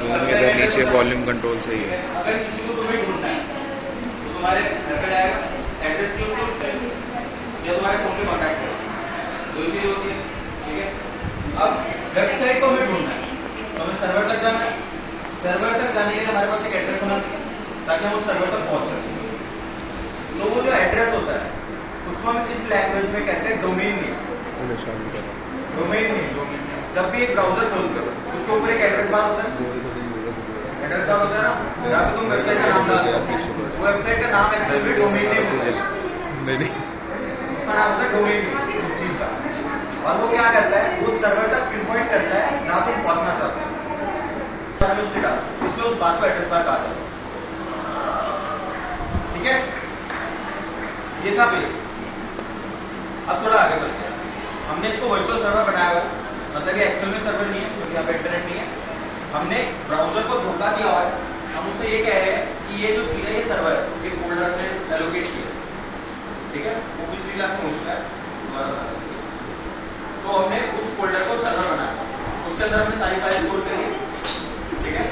इधर नीचे volume control सही है। अगर किसी को तुम्हें ढूंढना है तो तुम्हारे घर पे जाएगा, एड्रेस चाहिए उसको या तुम्हारे फोन पे कॉन्टैक्ट करेगा, दो ही चीज होती है। ठीक है, अब वेबसाइट को हमें ढूंढना है तो हमें सर्वर तक जाना है। सर्वर तक जाने के लिए हमारे पास एक एड्रेस होना चाहिए ताकि हम उस सर्वर तक पहुंच सकें। तो वो जो एड्रेस होता है उसको हम इस लैंग्वेज में कहते हैं डोमेन नेम। डोमेन नेम, जब भी एक ब्राउजर खोलते हो उसके ऊपर एक एड्रेस बार होता है, एड्रेस बार होता है ना, जहाँ पे तुम वेबसाइट का नाम डालते हो, वो वेबसाइट का नाम एक्चुअली में डोमेन नेम होता है। उसका नाम होता है डोमेन नेम उस चीज का, और वो क्या करता है, वो सर्वर तक पिन पॉइंट करता है जहाँ तुम पहुंचना चाहते हो, इसलिए उस बात को एड्रेस बार कहा जाता है। ठीक है, ये था बेस। अब थोड़ा आगे बढ़ते हैं। हमने इसको वर्चुअल सर्वर बनाया हुआ है, मतलब ये एक्चुअल में सर्वर नहीं है क्योंकि यहाँ पे इंटरनेट नहीं है। हमने ब्राउजर को धोखा दिया हुआ है, हम उससे ये कह रहे हैं कि ये जो चीज है ये सर्वर है, एक फोल्डर में एलोकेट किया। ठीक है, वो पिछली क्लास में हो चुका है। तो हमने उस फोल्डर को सर्वर बनाया, उसके अंदर हमने सारी फाइल स्टोर करी। ठीक है,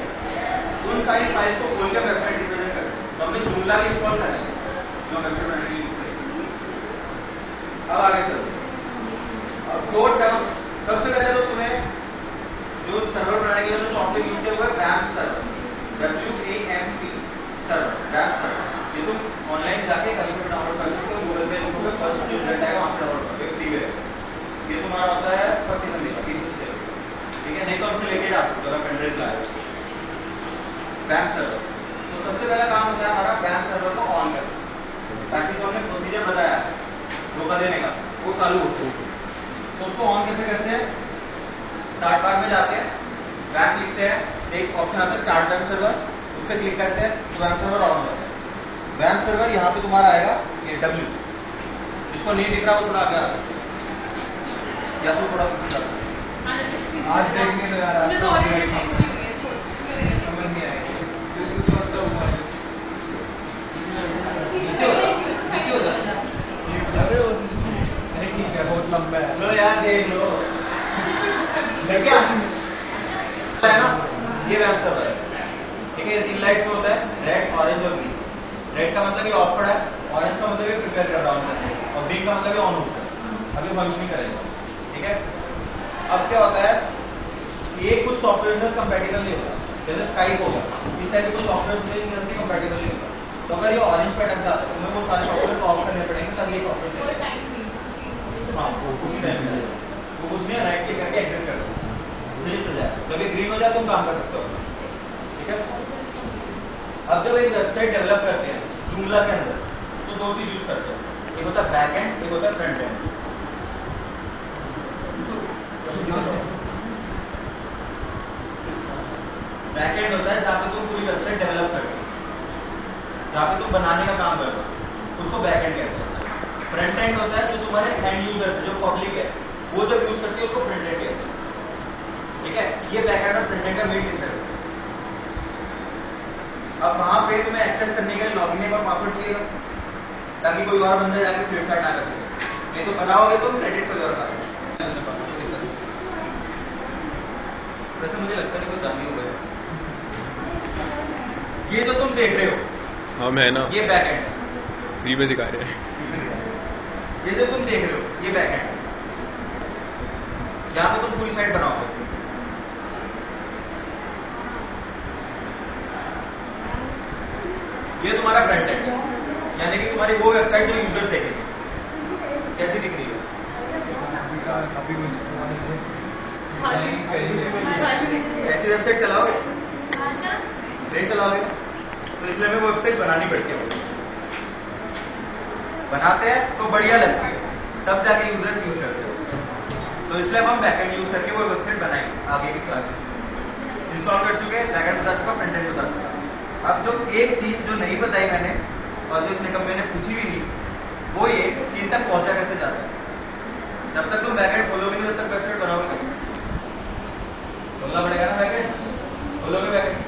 उन सारी फाइल को खोल के वेबसाइट रिप्रेजेंट कर, तो हमने जुमला भी इंस्टॉल कर लिया जो वेबसाइट बनाने के लिए यूज करेंगे। अब आगे चलते हैं। अब दो टर्म्स, सबसे पहले तो तुम्हें जो सर्वर बनाने के लिए जो सॉफ्टवेयर यूज किया हुआ है वैम्प सर्वर, WAMP सर्वर, वैम्प सर्वर। ये तुम ऑनलाइन जाके कहीं से डाउनलोड कर सकते हो, गूगल पे लिखोगे फर्स्ट जो रिजल्ट आएगा वहां से डाउनलोड करोगे, फ्रीवेयर। ये तुम्हारा होता है 25 MB का, 30 से। ठीक है, नहीं तो हमसे लेके जा सकते हो अगर पेनड्राइव लाए। वैम्प सर्वर, तो सबसे पहला काम होता है हमारा वैम्प सर्वर को ऑन करना, ताकि जो हमने प्रोसीजर बताया है धोखा देने का वो चालू हो सके। तो उसको ऑन कैसे करते हैं, स्टार्ट बार में जाते हैं, वैम्प लिखते हैं, एक ऑप्शन आता है स्टार्ट वैम्प सर्वर, उस पर क्लिक करते हैं तो वैम्प सर्वर ऑन हो जाता है। वैम्प सर्वर यहाँ पे तुम्हारा आएगा ये W, जिसको नहीं दिख रहा वो थोड़ा आगे आता है, या तो थोड़ा आज देखने लगा रहा बहुत लंबा है, लो यार देख लो देखिए है ना, ये वैम्प सर्वर है। ठीक है, 3 लाइट्स में होता है, रेड, ऑरेंज और ग्रीन। रेड का मतलब ये ऑफ पड़ा है, ऑरेंज का मतलब ये प्रिपेयर कर डाउन करना है, और ग्रीन का मतलब ये ऑन हो चुका है, अभी फंक्शनिंग करेगा। ठीक है, अब क्या होता है, ये कुछ सॉफ्टवेयर कंपैटिबल नहीं होता, जैसे स्काइप होगा, इस टाइप के कुछ सॉफ्टवेयर कंपैटिबल नहीं होता। तो अगर ये ऑरेंज पे अटक जाता है तुम्हें वो सारे सॉफ्टवेयर ऑफ करने पड़ेंगे ताकि ये सॉफ्टवेयर, हाँ उसी टाइम में वो कुछ नहीं, राइट क्लिक करके एग्जिट कर दो, चल जाए। जब ये ग्रीन हो जाए तुम काम कर सकते हो। ठीक है, अब जब एक वेबसाइट डेवलप करते हैं जूमला के अंदर तो दो चीज यूज करते हैं, एक होता है बैक एंड, एक होता है फ्रंट एंड। बैक एंड होता है जहां पे तुम पूरी वेबसाइट डेवलप करते हो, जहां पे तुम बनाने का काम करते हो, उसको बैक एंड कहते हैं। फ्रंट एंड होता है जो तुम्हारे एंड यूजर जो पब्लिक है वो जब यूज करती है उसको फ्रंट एंड कहते हैं। ठीक है, ये बैक एंड और फ्रंट एंड का मेन डिफरेंस है। अब वहां पे तुम्हें एक्सेस करने के लिए लॉगिन नेम और पासवर्ड चाहिए ताकि कोई और बंदा जाके छेड़छाड़ ना कर सके, नहीं तो बनाओगे तुम क्रेडिट कोई और का। वैसे मुझे लगता नहीं कोई दामी होगा। ये जो तुम देख रहे हो हम है ना, ये बैक एंड फ्री में सिखा रहे हैं। ये जो तुम देख रहे हो ये बैक एंड, यहाँ पे तुम पूरी साइट बनाओगे। ये तुम्हारा फ्रंट एंड, यानी कि तुम्हारी वो वेबसाइट जो यूजर देखेंगे कैसी दिख रही है। ऐसी वेबसाइट चलाओगे नहीं चलाओगे, तो इसलिए हमें वो वेबसाइट बनानी पड़ती है। बनाते हैं तो बढ़िया लगती है, तब जाके यूजर्स यूज करते हैं। तो इसलिए हम बैकएंड यूज करके वो वेबसाइट बनाएंगे। आगे की क्लास इंस्टॉल कर चुके, बैकएंड बता चुका, फ्रंट एंड बता चुका। अब जो एक चीज जो नहीं बताई मैंने और जो इसने मैंने पूछी भी नहीं, वो ये कि इन तक पहुंचा कैसे जाता है। जब तक तुम बैकएंड खोलोगे नहीं तब तक वेबसाइट बनाओगे नहीं, खोलना पड़ेगा ना बैकएंड, खोलोगे बैकएंड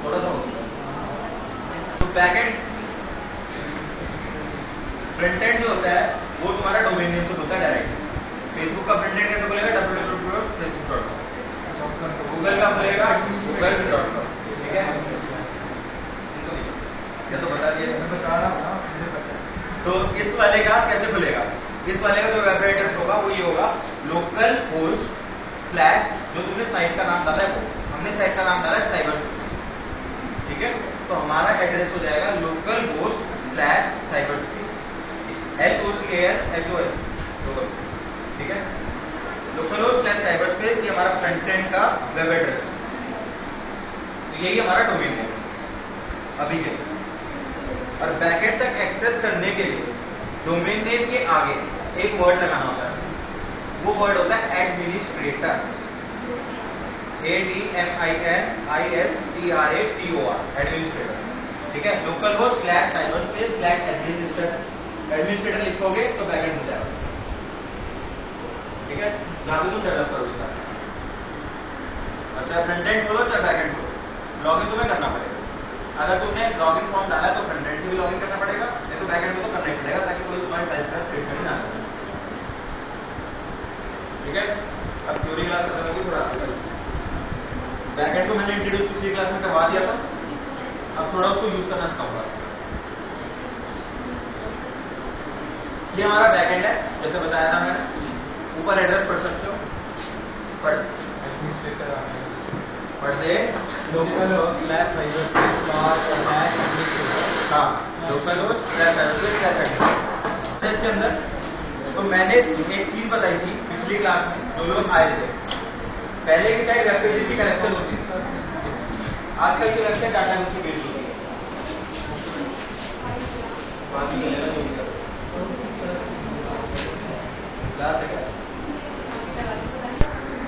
थोड़ा सा होगा। तो बैकएंड फ्रंट एंड जो होता है वो तुम्हारा डोमेन नेम से होता है डायरेक्ट। फेसबुक का फ्रंट एंड कैसे बोलेगा, www.facebook.com। गूगल का बोलेगा तो इस वाले का कैसे खुलेगा? इस वाले का जो वेब एड्रेस होगा वो ये होगा लोकल होस्ट स्लैश जो तुमने साइट का नाम डाला है वो हमने साइट का नाम डाला है साइबर स्पेस, ठीक है। तो हमारा एड्रेस हो जाएगा local host slash cyber space LOCALHOS, ठीक है। Local host slash cyber space ये हमारा फ्रंट एंड का वेब एड्रेस है। तो यही हमारा डोमेन है अभी के। और बैकएंड तक एक्सेस करने के लिए डोमेन नेम के आगे एक वर्ड लगाना होता है, वो वर्ड होता है एडमिनिस्ट्रेटर, ADMINISTRATOR, एडमिनिस्ट्रेटर, ठीक है। Local host slash cyber space slash administrator लिखोगे तो बैकएंड हो जाएगा, ठीक है। जहां पे तुम डेवलप करोगे, चाहे फ्रंट एंड खोलो चाहे बैकएंड खोलो, लॉगिन तुम्हें करना पड़ेगा। अगर तुमने लॉगिन फॉर्म डाला है तो फ्रंट एंड से भी लॉगिन करना पड़ेगा, नहीं तो बैकएंड में तो करना ही पड़ेगा ताकि कोई तुम्हारे टाइप का थ्रेड ना सके, ठीक है। अब थ्योरी क्लास खत्म होगी, थोड़ा बैकएंड को मैंने इंट्रोड्यूस पिछली क्लास में करवा दिया था, अब थोड़ा उसको यूज करना सिखाऊंगा। ये हमारा बैकएंड है, जैसे बताया था मैंने। ऊपर एड्रेस पढ़ सकते हो, पढ़ दे local host slash cyber space slash administrator. हाँ, local host slash cyber space slash administrator. इसके अंदर तो मैंने एक चीज बताई थी पिछली क्लास में, जो लोग आए थे। पहले की साइड वेब पेजेस की कनेक्शन होती है, आजकल की वेबसाइट डाटाबेस की बेस्ड होती है। बात ही चलेगा जो भी करो।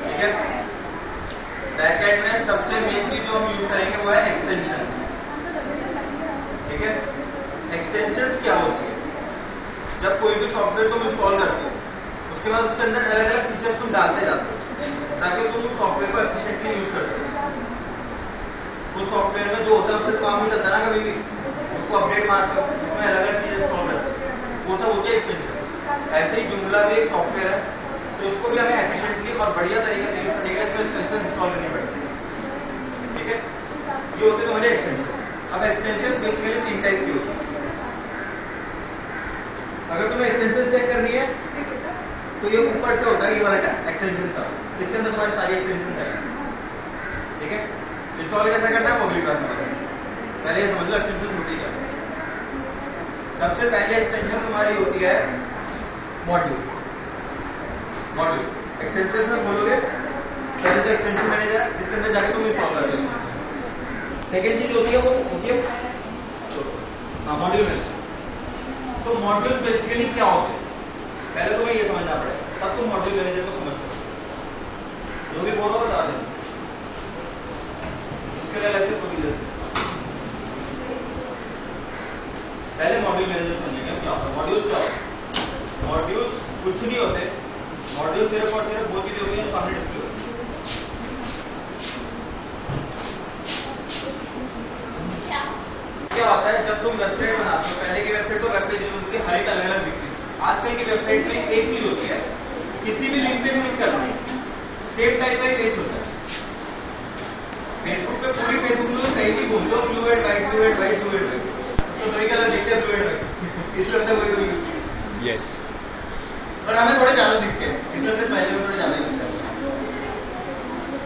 ठीक है। बैकएंड में सबसे मेन चीज जो हम यूज करेंगे वो है एक्सटेंशन, ठीक है। एक्सटेंशंस क्या होती है? जब कोई भी सॉफ्टवेयर तुम इंस्टॉल करते हो उसके बाद उसके अंदर अलग अलग फीचर्स तुम डालते जाते हो ताकि तुम उस सॉफ्टवेयर को एफिशिएंटली यूज कर सको। उस सॉफ्टवेयर में जो होता है उससे काम नहीं चलता ना, कभी भी उसको अपडेट मारते हो, उसमें अलग अलग चीजें इंस्टॉल करते हो, वो सब होती है एक्सटेंशन। ऐसे ही जुमला भी एक सॉफ्टवेयर है, तो उसको भी हमें एफिशिएंटली और बढ़िया तरीके से यूज करने के लिए एक्सटेंशन इंस्टॉल करनी पड़ती है, ठीक है। ये होते हैं हमारे एक्सटेंशन। अब एक्सटेंशन बेसिकली 3 टाइप की होती है। अगर तुम्हें एक्सटेंशन चेक करनी है तो ये ऊपर से होता है, ये वाला एक्सटेंशन सब, इसके अंदर तुम्हारी सारी एक्सटेंशन आएगी, ठीक है। इंस्टॉल कैसे करना है वो अगली क्लास में बताएंगे, पहले ये समझ लो एक्सटेंशन होती क्या है। सबसे पहले एक्सटेंशन तुम्हारी होती है मॉड्यूल। मॉड्यूल एक्सटेंशन में बोलोगे पहले तो एक्सटेंशन मैनेजर, इसके अंदर जाके तुम इंस्टॉल कर देते हो। सेकेंड चीज होती है वो होती है मॉड्यूल मैनेजर। तो मॉड्यूल बेसिकली क्या होते हैं पहले तुम्हें ये समझना पड़ेगा, तब तुम मॉड्यूल मैनेजर को समझ सकते हो। जो भी बोलो बता देना, उसके लिए अलग से प्रोसीजर। पहले मॉड्यूल मैनेजर समझेंगे क्या होता है। मॉड्यूल्स क्या होते हैं? मॉड्यूल्स कुछ नहीं होते, मॉड्यूल सिर्फ और सिर्फ वो चीजें होती है जो सामने डिस्प्ले होती है। क्या होता है जब तुम वेबसाइट बनाते हो, पहले की वेबसाइट तो वेब पेजेस होती है, हर एक अलग अलग दिखती है। आजकल की वेबसाइट में एक चीज होती है, किसी भी लिंक पे क्लिक करना है सेम टाइप का पेज होता है। फेसबुक पे पूरी फेसबुक में कहीं भी घूम लो, blue and white, blue and white, blue and white, तो दो ही कलर दिखते हैं, ब्लू एंड व्हाइट, इसलिए होता है कोई कोई यस। और हमें थोड़े ज्यादा दिखते हैं, इसलिए हमने पहले में थोड़े ज्यादा यूज करते हैं,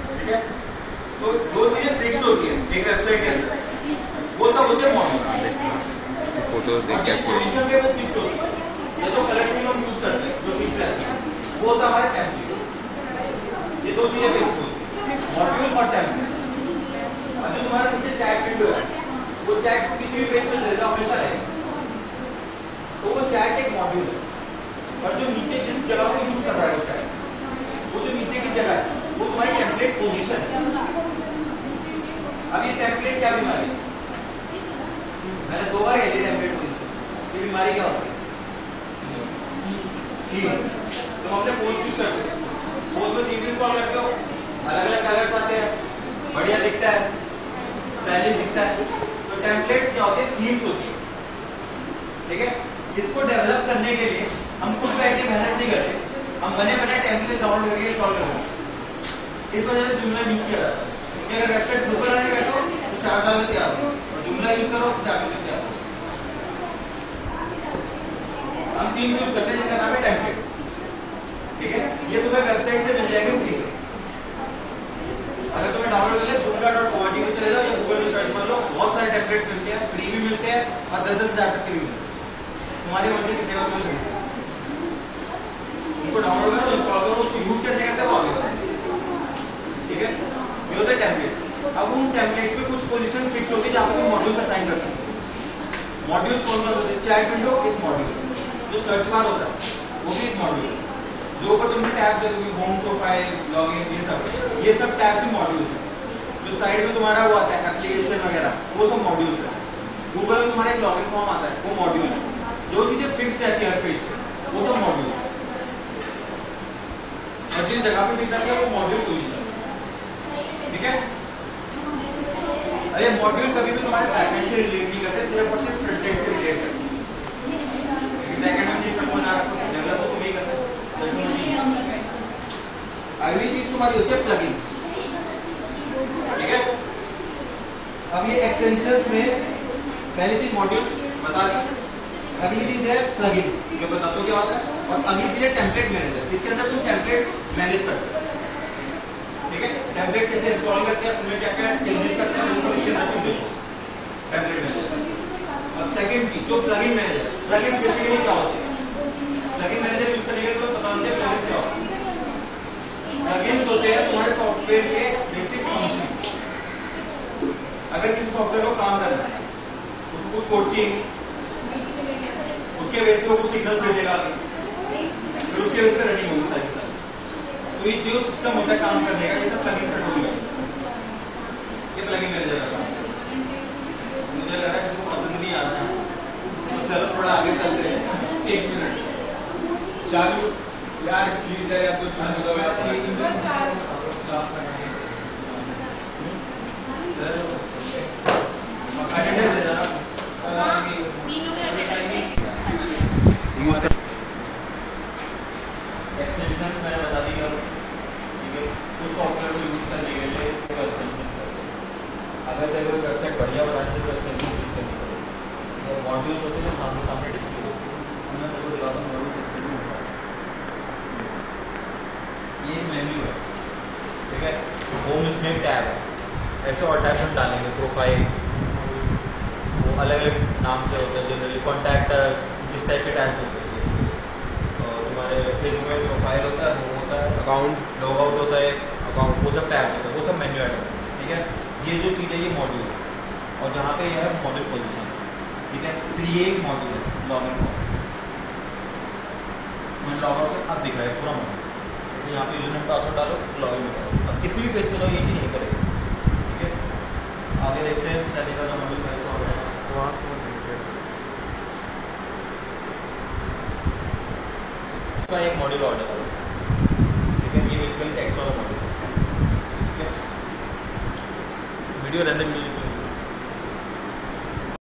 ठीक है। तो जो चीजें फिक्स्ड होती है एक वेबसाइट के अंदर वो सब होते हैं मॉड्यूल। फोटोज देख कैसे सोल्यूशन पे फिक्स होती है, ये जो कलेक्शन हम यूज करते हैं जो फिक्स रहता है वो होता है हमारे टेम्पलेट। ये दो चीजें फिक्स होती है, मॉड्यूल और टेम्पलेट। अब जो तुम्हारा नीचे चैट विंडो है वो चैट को किसी भी पेज पे रहेगा, हमेशा रहेगा, तो वो चैट एक मॉड्यूल है। और जो नीचे जिस जगह को यूज कर रहा है वो चैट, वो जो नीचे की जगह है वो तुम्हारी टेम्पलेट पोजीशन है। अब ये टेम्पलेट क्या बीमारी है? मैंने 2 बार कह दिया टेम्पलेट पोजीशन। ये बीमारी क्या होती है? तो हमने पोज यूज करते हैं, पोज में 3 इंस्टॉल करते हो, अलग अलग कलर्स आते हैं, बढ़िया दिखता है, स्टाइलिश दिखता है। तो टेम्पलेट्स क्या होते हैं? थीम्स होती है, ठीक है। इसको डेवलप करने के लिए हम खुद बैठ के मेहनत नहीं करते, हम बने बनाए टेम्पलेट डाउनलोड करके इंस्टॉल करते हैं। इस वजह से जुमला यूज किया जाता है, क्योंकि अगर वेबसाइट खुद बनाने बैठो तो 4 साल में तैयार हो, और जुमला यूज करो 4 साल में तैयार हो। हम 3 यूज करते हैं जिनका नाम है टेम्पलेट्स। ठीक है, ये तुम्हें वेबसाइट से मिल जाएंगे फ्री। अगर तुम्हें डाउनलोड कर ले zoomla.org पे चले जाओ या गूगल में सर्च मार लो, बहुत सारे टेम्पलेट्स मिलते हैं, फ्री भी मिलते हैं और 10-10 हज़ार तक के भी मिलते हैं। तुम्हारी मर्जी कितने का तुम्हें चाहिए, उनको डाउनलोड करो, इंस्टॉल करो, उसको यूज कैसे करते हैं वो आगे बताएं। ठीक है, ये होते हैं टेम्पलेट्स। अब उन टेम्पलेट्स में कुछ पोजीशन फिक्स होती है जहां पे तुम मॉड्यूल असाइन कर सकते हो। मॉड्यूल्स कौन कौन होते हैं? चैट विंडो एक मॉड्यूल, जो सर्च बार होता है वो भी एक मॉड्यूल है, जो ऊपर तुमने टैब देखोगे होम, प्रोफाइल, लॉगिन, ये सब टैब भी मॉड्यूल्स है। जो साइड में तुम्हारा वो आता है एप्लीकेशन वगैरह, वो सब मॉड्यूल्स है। गूगल में तुम्हारा एक लॉगिन फॉर्म आता है, वो मॉड्यूल है। जो चीजें फिक्स रहती है हर पेज पे वो सब मॉड्यूल है, और जिस जगह पे फिक्स रहती है वो मॉड्यूल पोजीशन। ठीक है, अरे मॉड्यूल कभी भी तुम्हारे बैकएंड से रिलेट नहीं करते, सिर्फ और सिर्फ फ्रंट एंड से रिलेट करते हैं। बैकएंड में जिस को ना रखो, डेवलप तो तुम ही करते हो। अगली चीज तुम्हारी होती है प्लगइन्स। ठीक है, अब ये एक्सटेंशंस में पहली चीज मॉड्यूल्स बता दी, अगली चीज है प्लगइन्स जो बता दो क्या होता है, और अगली चीज है टेम्पलेट मैनेजर। इसके अंदर तुम टेम्पलेट्स मैनेज करते हो। ठीक है, टेम्पलेट कैसे इंस्टॉल करते हैं, उनमें क्या क्या चेंजेस करते हैं, उसको इसके अंदर तुम देखो टेम्पलेट मैनेजर। अब सेकंड चीज जो प्लगइन मैनेजर, प्लगइन बेसिकली क्या होता है? प्लगइन मैनेजर यूज करने के लिए पता होना चाहिए प्लगइन क्या होता है। प्लगइन्स होते हैं तुम्हारे सॉफ्टवेयर के बेसिक फंक्शन। अगर किसी सॉफ्टवेयर को काम करना है, उसको कुछ कोड चाहिए, उसके बेस पे कुछ सिग्नल्स भेजेगा, फिर उसके बेस पे रनिंग होगी सारी सारी। तो ये जो सिस्टम होता है काम करने का, ये सब प्लगइन से होगा। ये प्लगइन मैनेजर का काम। मुझे लग रहा है इसको पसंद नहीं आ रहा है, तो चलो थोड़ा आगे चलते हैं। 1 मिनट चालू यार, प्लीज यार, आप तो चालू करो यार। अटेंडेंस दे देना। एक्सटेंशन मैंने बता दी है। ठीक है, कुछ सॉफ्टवेयर को यूज करने के लिए एक्सटेंशन करते हैं। अगर तेरे को वेबसाइट बढ़िया बनानी है तो एक्सटेंशन यूज करनी पड़ेगी। और मॉड्यूल्स होते हैं जो सामने सामने डिस्प्ले होते हैं, मैं तेरे को दिखाता हूँ मॉड्यूल कैसे होता है। ये मेन्यू है। ठीक है, होम इसमें एक टैब है, ऐसे और टैब हम डालेंगे, प्रोफाइल, वो अलग अलग नाम से होते हैं, जनरली कॉन्टैक्ट इस टाइप के टैब्स होते हैं। और तुम्हारे फेसबुक में प्रोफाइल होता है, होम होता है, अकाउंट, लॉग आउट होता है, अकाउंट, वो सब टैब होता है, वो सब मेन्यू आइटम है। ठीक है, ये जो चीज़ है ये मॉड्यूल है, और जहाँ पे यह है मॉड्यूल पोजीशन। ठीक है, फिर ये एक मॉड्यूल है लॉगिन फॉर्म, लॉग आउट अब दिख रहा है पूरा मॉड्यूल। यहाँ पे यूजर नेम पासवर्ड डालो, लॉगिन करो। अब किसी भी पेज पे जाओ ये चीज़ नहीं करेगा। ठीक है, आगे देखते हैं सैनिका का मॉड्यूल कैसे होगा। वहाँ से इसका एक मॉड्यूल ऑर्डर करो। ठीक है, ये बेसिकली टेक्स्ट वाला मॉड्यूल है। ठीक है, वीडियो रहने वीडियो